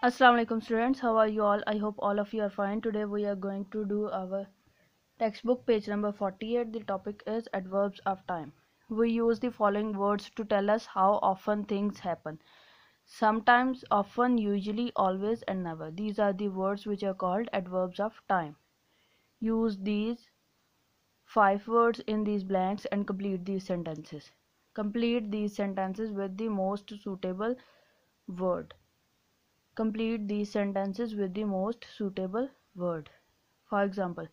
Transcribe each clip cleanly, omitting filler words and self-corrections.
Assalamu alaikum students, how are you all? I hope all of you are fine. Today we are going to do our textbook page number 48. The topic is adverbs of time. We use the following words to tell us how often things happen. Sometimes, often, usually, always and never. These are the words which are called adverbs of time. Use these 5 words in these blanks and complete these sentences. Complete these sentences with the most suitable word. Complete these sentences with the most suitable word. For example,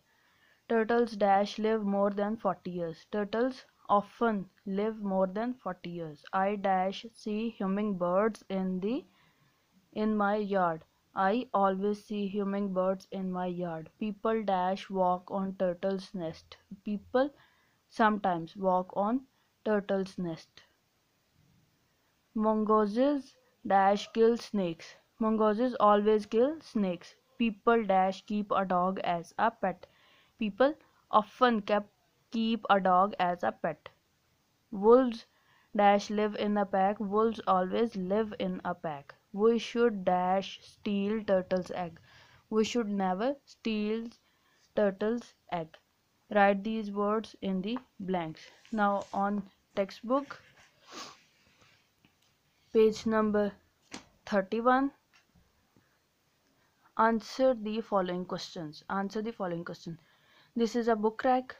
turtles dash live more than 40 years. Turtles often live more than 40 years. I dash see hummingbirds in my yard. I always see hummingbirds in my yard. People dash walk on turtle's nest. People sometimes walk on turtle's nest. Mongooses dash kill snakes. Mongooses always kill snakes. People dash keep a dog as a pet. People often keep a dog as a pet. Wolves dash live in a pack. Wolves always live in a pack. We should dash steal turtle's egg. We should never steal turtle's egg. Write these words in the blanks. Now on textbook page number 31, answer the following questions. This is a book rack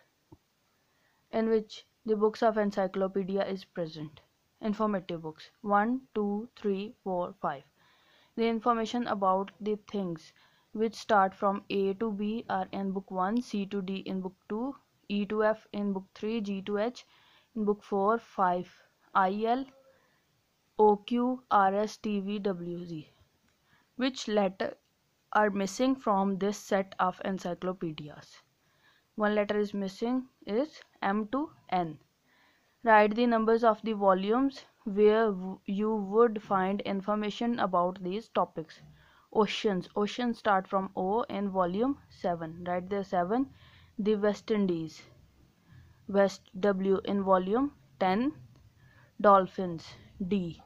in which the books of encyclopedia is present. Informative books 1, 2, 3, 4, 5. The information about the things which start from A to B are in book 1, C to D in book 2, E to F in book 3, G to H in book 4, 5, I L, O Q, R S T V W Z. Which letter are missing from this set of encyclopedias? One letter is missing, is M to N. Write the numbers of the volumes where you would find information about these topics. Oceans. Oceans start from O in volume 7. Write there 7. The West Indies. West W in volume 10. Dolphins. D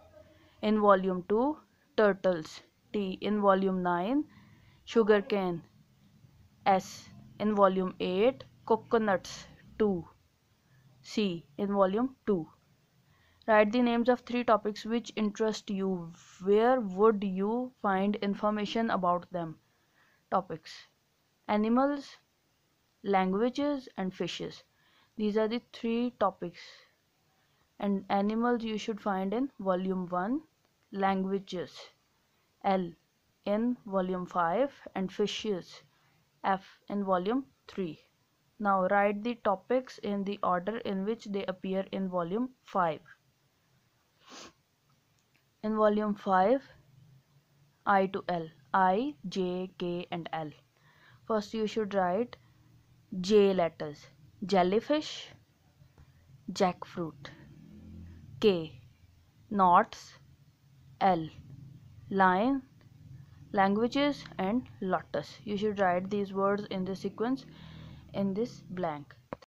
in volume 2. Turtles. T in volume 9. Sugarcane. S in volume 8. Coconuts. 2. C in volume 2. Write the names of 3 topics which interest you. Where would you find information about them? Topics: animals, languages, and fishes. These are the 3 topics. And animals you should find in volume 1, languages L in volume 5, and fishes F in volume 3. Now write the topics in the order in which they appear in volume 5. In volume 5, I to L. I, J, K and L. First you should write J letters. Jellyfish, jackfruit. K, knots. L, lion, languages and lotus. You should write these words in the sequence in this blank.